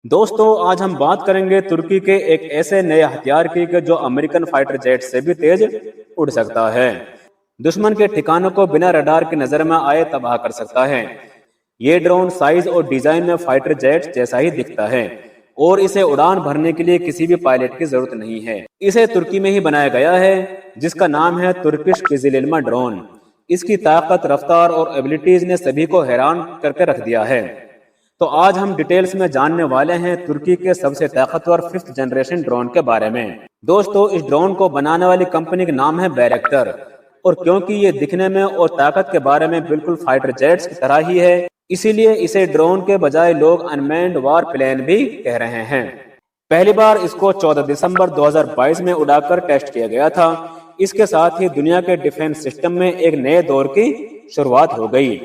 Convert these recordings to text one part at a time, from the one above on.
दोस्तों आज हम बात करेंगे तुर्की के एक ऐसे नए हथियार की कि जो अमेरिकन फाइटर जेट से भी तेज उड़ सकता है। दुश्मन के ठिकानों को बिना रडार की नजर में आए तबाह कर सकता है। ये ड्रोन साइज और डिजाइन में फाइटर जेट जैसा ही दिखता है और इसे उड़ान भरने के लिए किसी भी पायलट की जरूरत नहीं है। इसे तुर्की में ही बनाया गया है जिसका नाम है तुर्किश किजिल-इल्मा ड्रोन। इसकी ताकत, रफ्तार और एबिलिटीज ने सभी को हैरान करके रख दिया है। तो आज हम डिटेल्स में जानने वाले हैं तुर्की के सबसे ताकतवर 5th जनरेशन ड्रोन के बारे में। दोस्तों इस ड्रोन को बनाने वाली कंपनी का नाम है बैरक्टर, और क्योंकि ये दिखने में और ताकत के बारे में बिल्कुल फाइटर जेट्स की तरह ही है, इसीलिए इसे ड्रोन के बजाय लोग अनमैन्ड वार प्लेन भी कह रहे हैं। पहली बार इसको 14 दिसंबर 2022 में उड़ाकर टेस्ट किया गया था। इसके साथ ही दुनिया के डिफेंस सिस्टम में एक नए दौर की शुरुआत हो गई,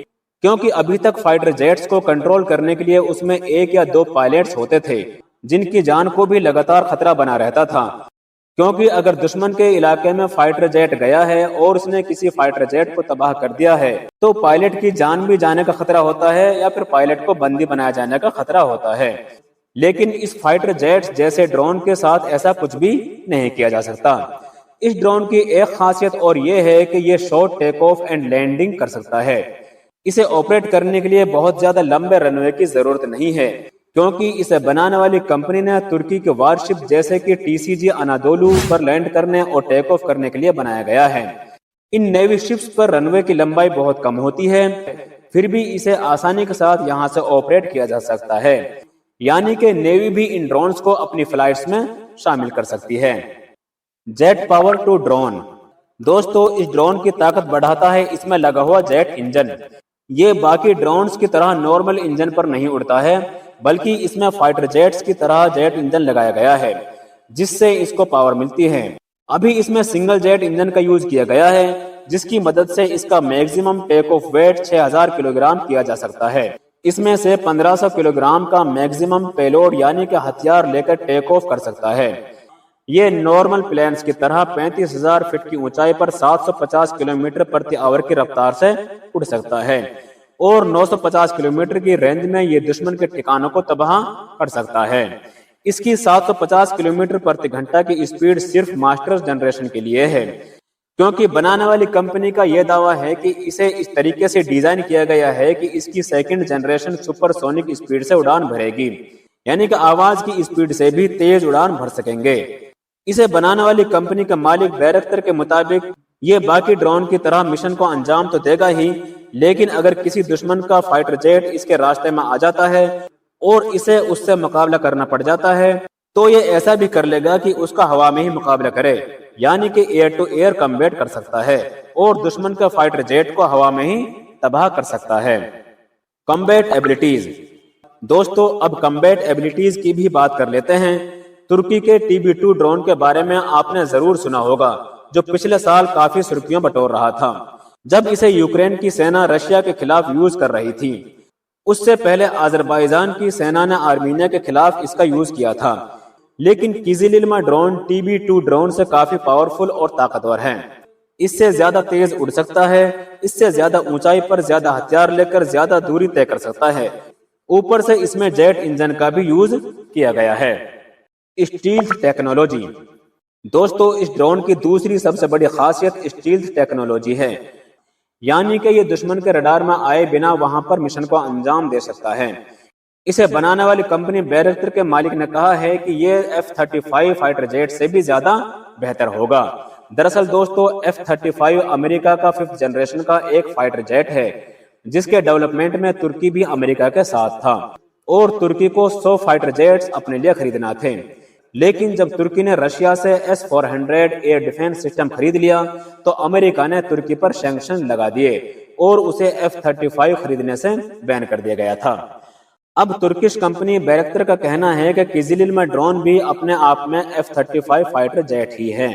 क्योंकि अभी तक फाइटर जेट्स को कंट्रोल करने के लिए उसमें 1 या 2 पायलट्स होते थे जिनकी जान को भी लगातार खतरा बना रहता था। क्योंकि अगर दुश्मन के इलाके में फाइटर जेट गया है और उसने किसी फाइटर जेट को तबाह कर दिया है तो पायलट की जान भी जाने का खतरा होता है या फिर पायलट को बंदी बनाया जाने का खतरा होता है। लेकिन इस फाइटर जेट्स जैसे ड्रोन के साथ ऐसा कुछ भी नहीं किया जा सकता। इस ड्रोन की एक खासियत और ये है कि ये short take off and landing कर सकता है। इसे ऑपरेट करने के लिए बहुत ज्यादा लंबे रनवे की जरूरत नहीं है, क्योंकि इसे बनाने वाली कंपनी ने तुर्की के वारशिप जैसे कि टीसीजी अनादोलू पर लैंड करने और टेक ऑफ करने के लिए बनाया गया है। इन नेवी शिप्स पर रनवे की लंबाई बहुत कम होती है, फिर भी इसे आसानी के साथ यहाँ से ऑपरेट किया जा सकता है, यानी कि नेवी भी इन ड्रोन्स को अपनी फ्लाइट्स में शामिल कर सकती है। Jet power to drone. दोस्तों इस ड्रोन की ताकत बढ़ाता है इसमें लगा हुआ जेट इंजन। ये बाकी ड्रोन्स की तरह नॉर्मल इंजन पर नहीं उड़ता है, बल्कि इसमें फाइटर जेट्स की तरह जेट इंजन लगाया गया है जिससे इसको पावर मिलती है। अभी इसमें सिंगल जेट इंजन का यूज किया गया है जिसकी मदद से इसका maximum take off weight 6000 kilogram किया जा सकता है। इसमें से 1500 किलोग्राम का मैक्सिमम पेलोड यानी कि हथियार लेकर टेक ऑफ कर सकता है। ये नॉर्मल प्लेन्स की तरह 35,000 फीट की ऊंचाई पर 750 किलोमीटर प्रति आवर की रफ्तार से उड़ सकता है और 950 किलोमीटर की रेंज में ये दुश्मन के ठिकानों को तबाह कर सकता है। इसकी 750 किलोमीटर प्रति घंटा की स्पीड सिर्फ मास्टर्स जनरेशन के लिए है, क्योंकि बनाने वाली कंपनी का यह दावा है कि इसे इस तरीके से डिजाइन किया गया है कि इसकी 2nd जनरेशन सुपरसोनिक स्पीड से उड़ान भरेगी, यानी कि आवाज की स्पीड से भी तेज उड़ान भर सकेंगे। इसे बनाने वाली कंपनी के मालिक बैरक्टर के मुताबिक ये बाकी ड्रोन की तरह मिशन को अंजाम तो देगा ही, लेकिन अगर किसी दुश्मन का फाइटर जेट इसके रास्ते में आ जाता है और इसे उससे मुकाबला करना पड़ जाता है तो ये ऐसा भी कर लेगा कि उसका हवा में ही मुकाबला करे, यानी कि एयर टू एयर कम्बैट कर सकता है और दुश्मन के फाइटर जेट को हवा में ही तबाह कर सकता है। Combat abilities. दोस्तों अब कम्बैट एबिलिटीज की भी बात कर लेते हैं। तुर्की के TB2 ड्रोन के बारे में आपने जरूर सुना होगा, जो पिछले साल काफी सुर्खियां बटोर रहा था जब इसे यूक्रेन की सेना रशिया के खिलाफ यूज कर रही थी। उससे पहले अजरबैजान की सेना ने आर्मीनिया के खिलाफ इसका यूज किया था। लेकिन किजिल-इल्मा ड्रोन TB2 ड्रोन से काफी पावरफुल और ताकतवर है। इससे ज्यादा तेज उड़ सकता है, इससे ज्यादा ऊंचाई पर ज्यादा हथियार लेकर ज्यादा दूरी तय कर सकता है। ऊपर से इसमें जेट इंजन का भी यूज किया गया है। Stealth technology. दोस्तों इस ड्रोन की दूसरी सबसे बड़ी खासियत स्टील्थ टेक्नोलॉजी है, यानी कि ये दुश्मन के रडार में आए बिना वहां पर मिशन को अंजाम दे सकता है। इसे बनाने वाली कंपनी बैरक्टर के मालिक ने कहा है कि ये F-35 फाइटर जेट से भी ज्यादा बेहतर होगा। दरअसल दोस्तों F-35 अमेरिका का 5th जनरेशन का एक फाइटर जेट है जिसके डेवलपमेंट में तुर्की भी अमेरिका के साथ था और तुर्की को 100 फाइटर जेट्स अपने लिए खरीदना थे। लेकिन जब तुर्की ने रशिया से S-400 एयर डिफेंस सिस्टम खरीद लिया तो अमेरिका ने तुर्की पर सैंक्शन लगा दिए और उसे F-35 खरीदने से बैन कर दिया गया था। अब तुर्किश कंपनी बैरक्टर का कहना है कि किजिल-इल्मा ड्रोन भी अपने आप में F-35 फाइटर जेट ही है,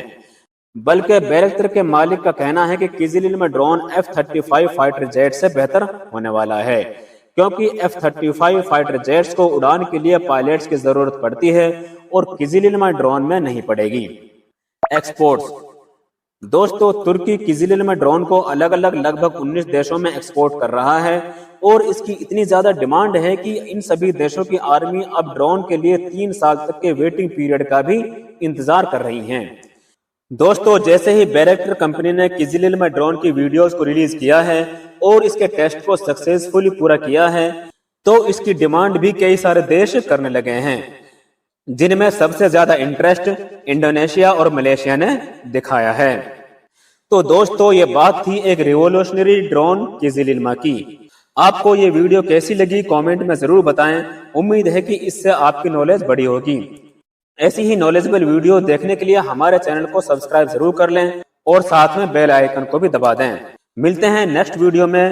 बल्कि बैरक्टर के मालिक का कहना है कि किजिल-इल्मा ड्रोन F-35 फाइटर जेट से बेहतर होने वाला है, क्योंकि F-35 फाइटर जेट्स को उड़ान के लिए पायलट्स की जरूरत पड़ती है और किजिल-इल्मा ड्रोन में नहीं पड़ेगी। एक्सपोर्ट्स। दोस्तों तुर्की किजिल-इल्मा ड्रोन को अलग अलग लगभग 19 देशों में एक्सपोर्ट कर रहा है اور اس کی اتنی زیادہ ڈیمانڈ ہے کہ ان سبھی دیشوں کی آرمی اب ڈرون کے لیے 3 سال تک کے ویٹنگ پیریڈ کا بھی انتظار کر رہی ہیں۔ دوستو جیسے ہی بیریکٹر کمپنی نے کیزیلیل میں ڈرون کی ویڈیوز کو ریلیز کیا ہے اور اس کے ٹیسٹ کو سکسیسفلی پورا کیا ہے تو اس کی ڈیمانڈ بھی کئی سارے دیش کرنے لگے ہیں، جن میں سب سے زیادہ انٹرسٹ انڈونیشیا اور ملیشیا نے دکھایا ہے۔ تو دوستو یہ بات تھی ایک ریولوشنری ڈرون کیزیلیل کی۔ آپ کو یہ ویڈیو کیسی لگی کامنٹ میں ضرور بتائیں، امید ہے کہ اس سے آپ کی نالج بڑی ہوگی۔ ایسی ہی نالجبل ویڈیو دیکھنے کے لیے ہمارے چینل کو سبسکرائب ضرور کر لیں اور ساتھ میں بیل آئیکن کو بھی دبا دیں۔ ملتے ہیں نیکسٹ ویڈیو میں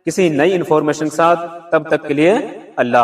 کسی نئی انفارمیشن کے ساتھ، تب تک کے لیے اللہ